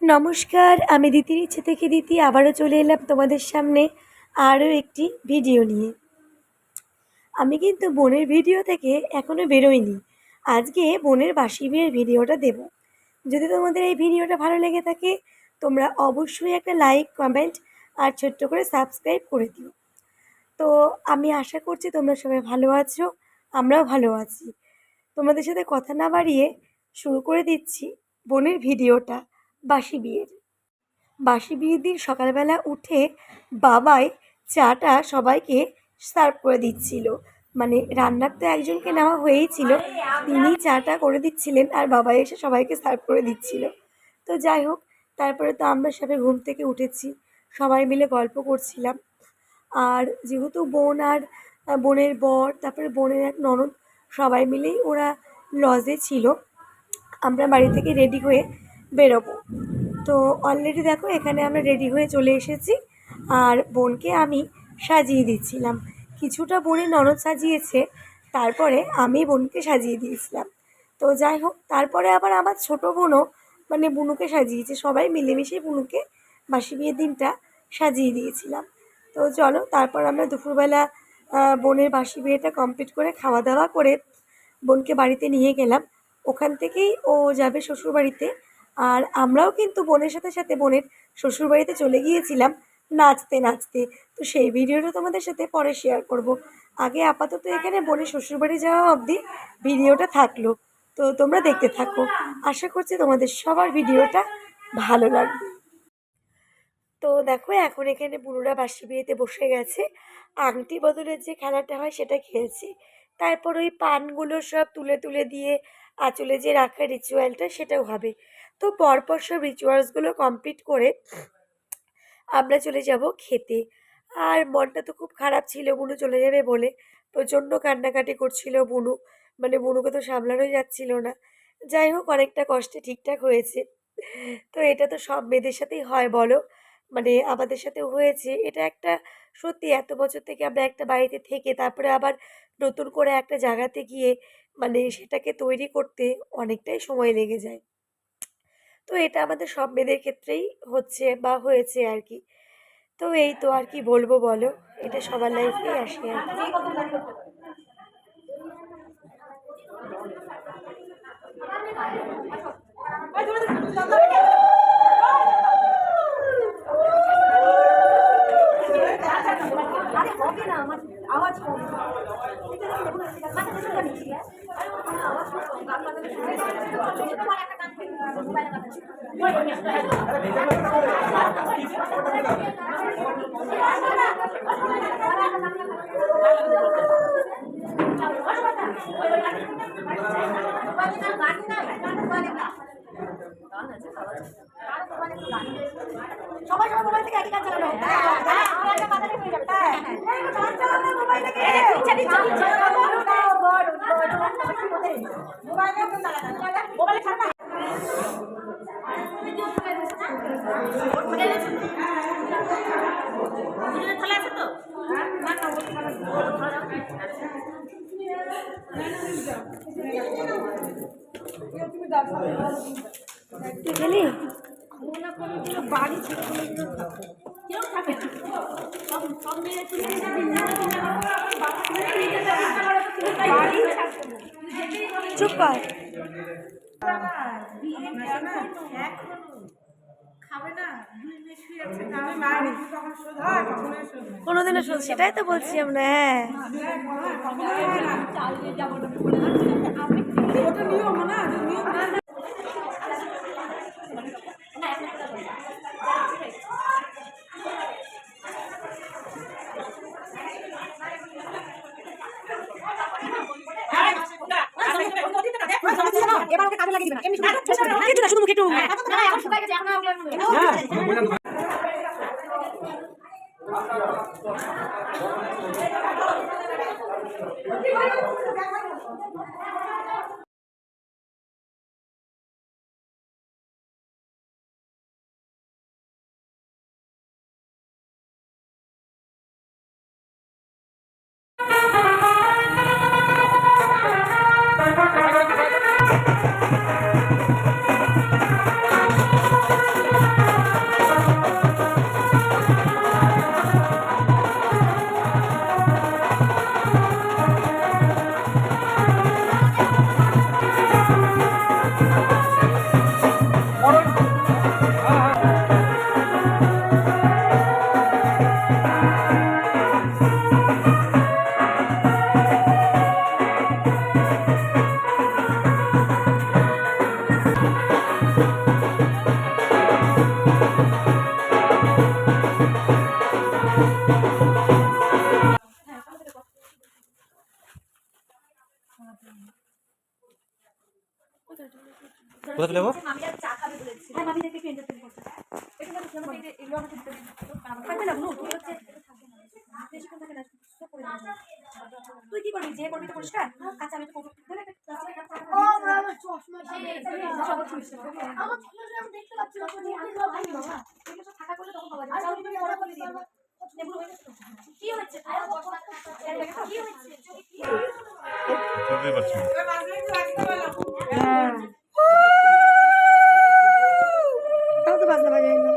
নমস্কার, আমি দিতির ইচ্ছে থেকে দিতি আবারও চলে এলাম তোমাদের সামনে আরও একটি ভিডিও নিয়ে। আমি কিন্তু বোনের ভিডিও থেকে এখনও বেরোইনি। আজকে বোনের বাসি বিয়ের ভিডিওটা দেব। যদি তোমাদের এই ভিডিওটা ভালো লেগে থাকে তোমরা অবশ্যই একটা লাইক, কমেন্ট আর ছোট্ট করে সাবস্ক্রাইব করে দিও। তো আমি আশা করছি তোমরা সবাই ভালো আছো, আমরাও ভালো আছি। তোমাদের সাথে কথা না বাড়িয়ে শুরু করে দিচ্ছি বোনের ভিডিওটা বাসি বিয়ের। বাসি বিয়ের দিন সকালবেলা উঠে বাবাই চাটা সবাইকে সার্ভ করে দিচ্ছিল। মানে রান্নার তো একজনকে নেওয়া হয়েই ছিল, তিনি চাটা করে দিচ্ছিলেন আর বাবা এসে সবাইকে সার্ভ করে দিচ্ছিল। তো যাই হোক, তারপরে তো আমরা সবাই ঘুম থেকে উঠেছি, সবাই মিলে গল্প করছিলাম। আর যেহেতু বোন আর বোনের বর, তারপরে বোনের এক ননদ, সবাই মিলেই ওরা লজে ছিল। আমরা বাড়ি থেকে রেডি হয়ে বেরোবো। তো অলরেডি দেখো এখানে আমরা রেডি হয়ে চলে এসেছি আর বোনকে আমি সাজিয়ে দিচ্ছিলাম। কিছুটা বোনের ননদ সাজিয়েছে, তারপরে আমি বোনকে সাজিয়ে দিয়েছিলাম। তো যাই হোক, তারপরে আবার আমার ছোটো বোনও মানে বুনুকে সাজিয়েছে। সবাই মিলেমিশে বুনুকে বাসি বিয়ের দিনটা সাজিয়ে দিয়েছিলাম। তো চলো, তারপর আমরা দুপুরবেলা বোনের বাসি বিয়েটা কমপ্লিট করে খাওয়া দাওয়া করে বোনকে বাড়িতে নিয়ে গেলাম। ওখান থেকেই ও যাবে শ্বশুরবাড়িতে। আর আমরাও কিন্তু বোনের সাথে সাথে বোনের শ্বশুরবাড়িতে চলে গিয়েছিলাম নাচতে নাচতে। তো সেই ভিডিওটা তোমাদের সাথে পরে শেয়ার করব। আগে আপাতত এখানে বোনের শ্বশুরবাড়ি যাওয়া অবধি ভিডিওটা থাকলো। তো তোমরা দেখতে থাকো, আশা করছি তোমাদের সবার ভিডিওটা ভালো লাগবে। তো দেখো এখন এখানে বুনুরা বাসি বিয়েতে বসে গেছে, আংটি বদলের যে খেলাটা হয় সেটা খেলছি। তারপর ওই পানগুলো সব তুলে তুলে দিয়ে আঁচলে যে রাখার রিচুয়ালটা সেটাও হবে। তো পরপর সব রিচুয়ালসগুলো কমপ্লিট করে আমরা চলে যাব খেতে। আর মনটা তো খুব খারাপ ছিল বুনু চলে যাবে বলে, প্রচণ্ড কান্নাকাটি করছিল বুনু। মানে বুনুকে তো সামলানোই যাচ্ছিল না। যাই হোক, অনেকটা কষ্টে ঠিকঠাক হয়েছে। তো এটা তো সব মেয়েদের সাথেই হয় বলো, মানে আমাদের সাথেও হয়েছে। এটা একটা সত্যি, এত বছর থেকে আমরা একটা বাড়িতে থেকে তারপরে আবার নতুন করে একটা জায়গাতে গিয়ে মানে সেটাকে তৈরি করতে অনেকটাই সময় লেগে যায়। তো এটা আমাদের সব মেয়েদের ক্ষেত্রেই হচ্ছে বা হয়েছে আর কি। তো এই তো আর কি বলবো বলো, এটা সবার লাইফেই আসে আর কি। সবাই সবার মোবাইল থেকে একই কাজ চালানো। গেলি বাড়ি ছেড়ে কেউ থাকে না, সব মেয়ে চুপ কর। কোনোদিনও শুধু সেটাই তো বলছি আমরা। হ্যাঁ, এবার ওকে কাজে লাগিয়ে দিবে না, এমনি শুধু মুখে একটু শুকাই গেছে এখন। থাকবে না তুমি হচ্ছে তুই কি করবি? যে করবি তো পরিষ্কার। আচ্ছা আমি তো কি হচ্ছে? তাও তো বাজনা বাজায় না।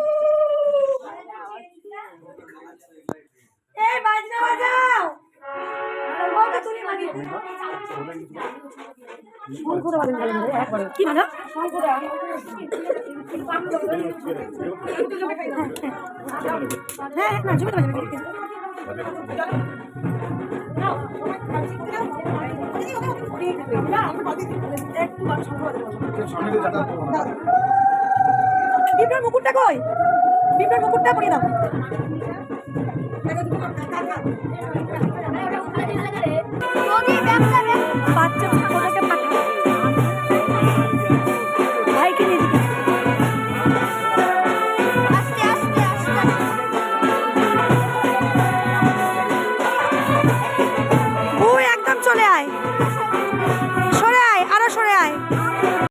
এই বাজনা বাজাও। কি ভালো? হ্যাঁ না জমে বিপ্লব মুকুটটা কই? বিপ্লব মুকুটটা পরিয়ে দাও।